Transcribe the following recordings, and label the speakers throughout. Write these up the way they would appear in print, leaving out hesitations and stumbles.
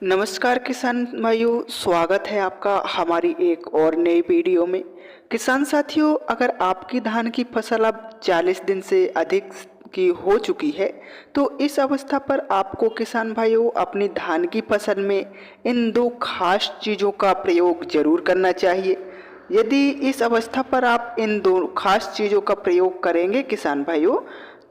Speaker 1: नमस्कार किसान भाइयों, स्वागत है आपका हमारी एक और नई वीडियो में। किसान साथियों, अगर आपकी धान की फसल अब 40 दिन से अधिक की हो चुकी है तो इस अवस्था पर आपको किसान भाइयों अपनी धान की फसल में इन दो खास चीज़ों का प्रयोग जरूर करना चाहिए। यदि इस अवस्था पर आप इन दो खास चीज़ों का प्रयोग करेंगे किसान भाइयों,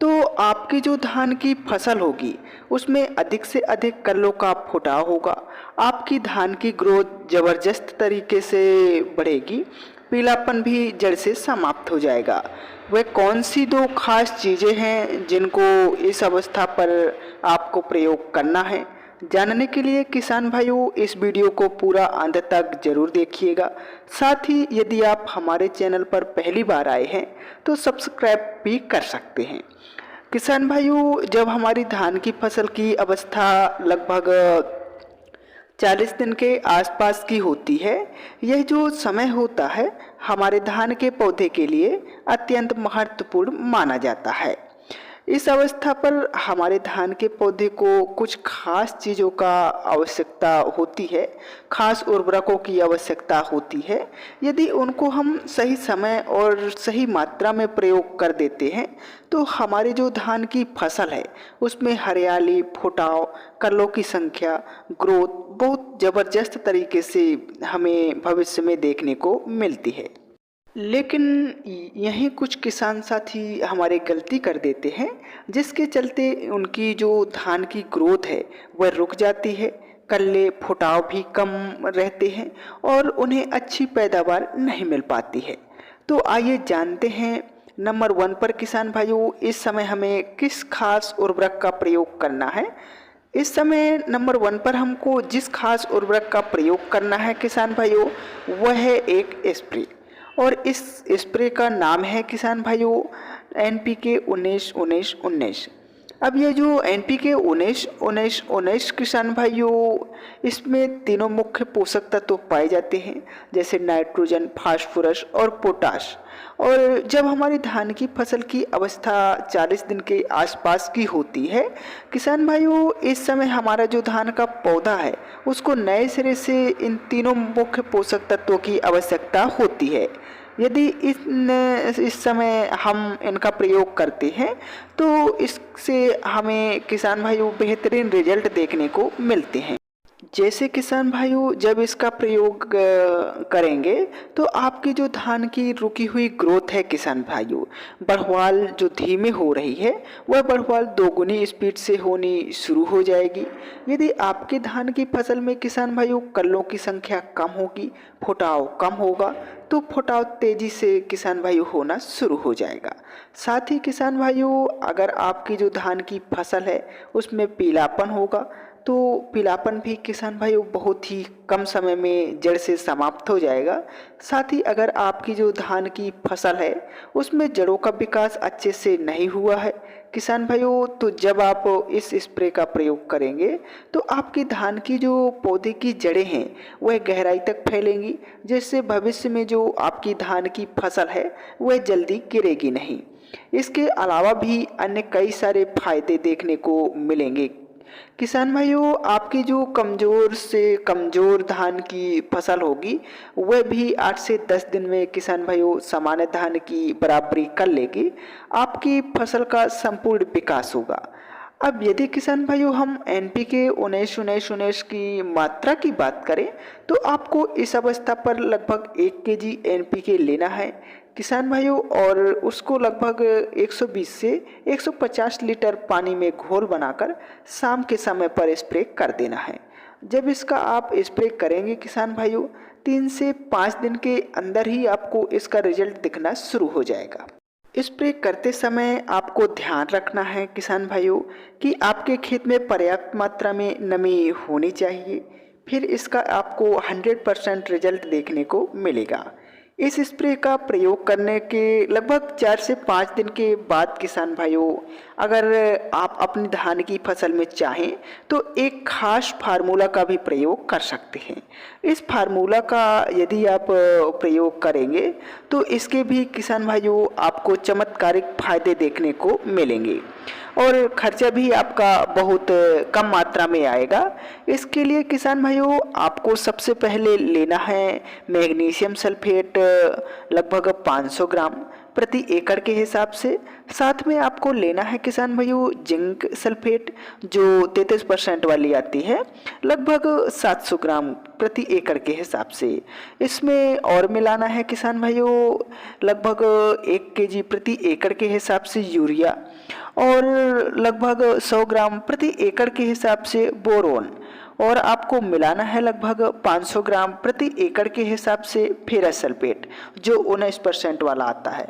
Speaker 1: तो आपकी जो धान की फसल होगी उसमें अधिक से अधिक कल्लों का फुटाव होगा। आपकी धान की ग्रोथ ज़बरदस्त तरीके से बढ़ेगी, पीलापन भी जड़ से समाप्त हो जाएगा। वह कौन सी दो खास चीज़ें हैं जिनको इस अवस्था पर आपको प्रयोग करना है, जानने के लिए किसान भाइयों इस वीडियो को पूरा अंत तक जरूर देखिएगा। साथ ही यदि आप हमारे चैनल पर पहली बार आए हैं तो सब्सक्राइब भी कर सकते हैं। किसान भाइयों, जब हमारी धान की फसल की अवस्था लगभग 40 दिन के आसपास की होती है, यह जो समय होता है हमारे धान के पौधे के लिए अत्यंत महत्वपूर्ण माना जाता है। इस अवस्था पर हमारे धान के पौधे को कुछ खास चीज़ों का आवश्यकता होती है, खास उर्वरकों की आवश्यकता होती है। यदि उनको हम सही समय और सही मात्रा में प्रयोग कर देते हैं तो हमारी जो धान की फसल है उसमें हरियाली, फुटाव, कल्लों की संख्या, ग्रोथ बहुत ज़बरदस्त तरीके से हमें भविष्य में देखने को मिलती है। लेकिन यहीं कुछ किसान साथी हमारे गलती कर देते हैं, जिसके चलते उनकी जो धान की ग्रोथ है वह रुक जाती है, कल्ले फुटाव भी कम रहते हैं और उन्हें अच्छी पैदावार नहीं मिल पाती है। तो आइए जानते हैं नंबर 1 पर किसान भाइयों इस समय हमें किस खास उर्वरक का प्रयोग करना है। इस समय नंबर 1 पर हमको जिस खास उर्वरक का प्रयोग करना है किसान भाइयों, वह है एक स्प्रे, और इस स्प्रे का नाम है किसान भाइयों NPK 19-19-19। अब ये जो NPK 19-19-19 किसान भाइयों, इसमें तीनों मुख्य पोषक तत्व पाए जाते हैं, जैसे नाइट्रोजन, फास्फोरस और पोटाश। और जब हमारी धान की फसल की अवस्था 40 दिन के आसपास की होती है किसान भाइयों, इस समय हमारा जो धान का पौधा है उसको नए सिरे से इन तीनों मुख्य पोषक तत्वों की आवश्यकता होती है। यदि इस समय हम इनका प्रयोग करते हैं तो इससे हमें किसान भाइयों बेहतरीन रिजल्ट देखने को मिलते हैं। जैसे किसान भाइयों जब इसका प्रयोग करेंगे तो आपकी जो धान की रुकी हुई ग्रोथ है किसान भाइयों, बढ़वाल जो धीमे हो रही है वह बढ़वाल दोगुनी स्पीड से होनी शुरू हो जाएगी। यदि आपके धान की फसल में किसान भाइयों कल्लों की संख्या कम होगी, फुटाव कम होगा, तो फुटाव तेजी से किसान भाइयों होना शुरू हो जाएगा। साथ ही किसान भाइयों अगर आपकी जो धान की फसल है उसमें पीलापन होगा तो पीलापन भी किसान भाइयों बहुत ही कम समय में जड़ से समाप्त हो जाएगा। साथ ही अगर आपकी जो धान की फसल है उसमें जड़ों का विकास अच्छे से नहीं हुआ है किसान भाइयों, तो जब आप इस स्प्रे का प्रयोग करेंगे तो आपकी धान की जो पौधे की जड़ें हैं वह गहराई तक फैलेंगी, जिससे भविष्य में जो आपकी धान की फसल है वह जल्दी गिरेगी नहीं। इसके अलावा भी अन्य कई सारे फायदे देखने को मिलेंगे। किसान भाइयों आपकी जो कमज़ोर से कमज़ोर धान की फसल होगी वह भी 8 से 10 दिन में किसान भाइयों सामान्य धान की बराबरी कर लेगी, आपकी फसल का संपूर्ण विकास होगा। अब यदि किसान भाइयों हम NPK 19-19-19 की मात्रा की बात करें तो आपको इस अवस्था पर लगभग 1 kg NPK लेना है किसान भाइयों, और उसको लगभग 120 से 150 लीटर पानी में घोल बनाकर शाम के समय पर स्प्रे कर देना है। जब इसका आप स्प्रे करेंगे किसान भाइयों 3 से 5 दिन के अंदर ही आपको इसका रिजल्ट दिखना शुरू हो जाएगा। स्प्रे करते समय आपको ध्यान रखना है किसान भाइयों कि आपके खेत में पर्याप्त मात्रा में नमी होनी चाहिए, फिर इसका आपको 100% रिजल्ट देखने को मिलेगा। इस स्प्रे का प्रयोग करने के लगभग 4 से 5 दिन के बाद किसान भाइयों अगर आप अपनी धान की फसल में चाहें तो एक खास फार्मूला का भी प्रयोग कर सकते हैं। इस फार्मूला का यदि आप प्रयोग करेंगे तो इसके भी किसान भाइयों आपको चमत्कारिक फायदे देखने को मिलेंगे और खर्चा भी आपका बहुत कम मात्रा में आएगा। इसके लिए किसान भाइयों आपको सबसे पहले लेना है मैग्नीशियम सल्फेट लगभग 500 ग्राम प्रति एकड़ के हिसाब से। साथ में आपको लेना है किसान भाइयों जिंक सल्फेट जो 33% वाली आती है, लगभग 700 ग्राम प्रति एकड़ के हिसाब से। इसमें और मिलाना है किसान भाइयों लगभग 1 केजी प्रति एकड़ के हिसाब से यूरिया और लगभग 100 ग्राम प्रति एकड़ के हिसाब से बोरोन, और आपको मिलाना है लगभग 500 ग्राम प्रति एकड़ के हिसाब से फेरस सल्फेट जो 19% वाला आता है।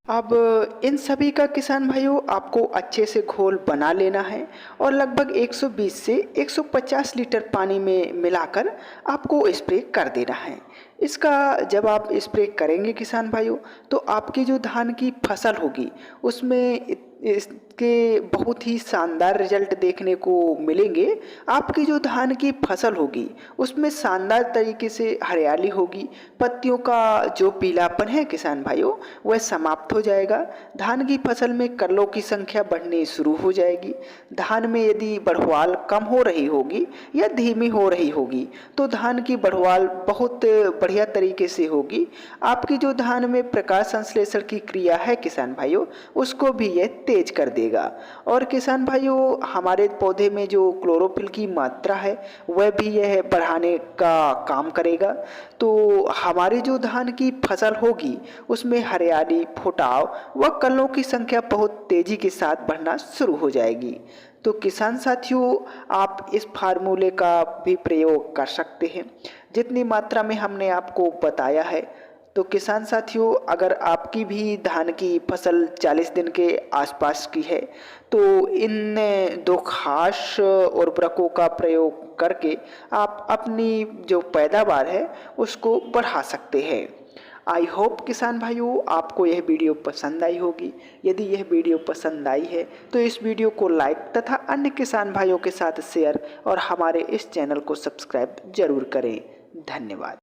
Speaker 1: अब इन सभी का किसान भाइयों आपको अच्छे से घोल बना लेना है और लगभग 120 से 150 लीटर पानी में मिलाकर आपको स्प्रे कर देना है। इसका जब आप स्प्रे करेंगे किसान भाइयों तो आपकी जो धान की फसल होगी उसमें इसके बहुत ही शानदार रिजल्ट देखने को मिलेंगे। आपकी जो धान की फसल होगी उसमें शानदार तरीके से हरियाली होगी, पत्तियों का जो पीलापन है किसान भाइयों वह समाप्त हो जाएगा। धान की फसल में कल्लों की संख्या बढ़नी शुरू हो जाएगी। धान में यदि बढ़वाल कम हो रही होगी या धीमी हो रही होगी तो धान की बढ़वाल बहुत बढ़िया तरीके से होगी। आपकी जो धान में प्रकाश संश्लेषण की क्रिया है किसान भाइयों उसको भी यह तेज कर देगा। और किसान भाइयों हमारे पौधे में जो क्लोरोफिल की मात्रा है वह भी यह बढ़ाने का काम करेगा। तो हमारी जो धान की फसल होगी उसमें हरियाली, फुटाव व कल्लों की संख्या बहुत तेजी के साथ बढ़ना शुरू हो जाएगी। तो किसान साथियों आप इस फार्मूले का भी प्रयोग कर सकते हैं जितनी मात्रा में हमने आपको बताया है। तो किसान साथियों अगर आपकी भी धान की फसल 40 दिन के आसपास की है तो इन दो खास उर्वरकों का प्रयोग करके आप अपनी जो पैदावार है उसको बढ़ा सकते हैं। आई होप किसान भाइयों आपको यह वीडियो पसंद आई होगी। यदि यह वीडियो पसंद आई है तो इस वीडियो को लाइक तथा अन्य किसान भाइयों के साथ शेयर और हमारे इस चैनल को सब्सक्राइब जरूर करें। धन्यवाद।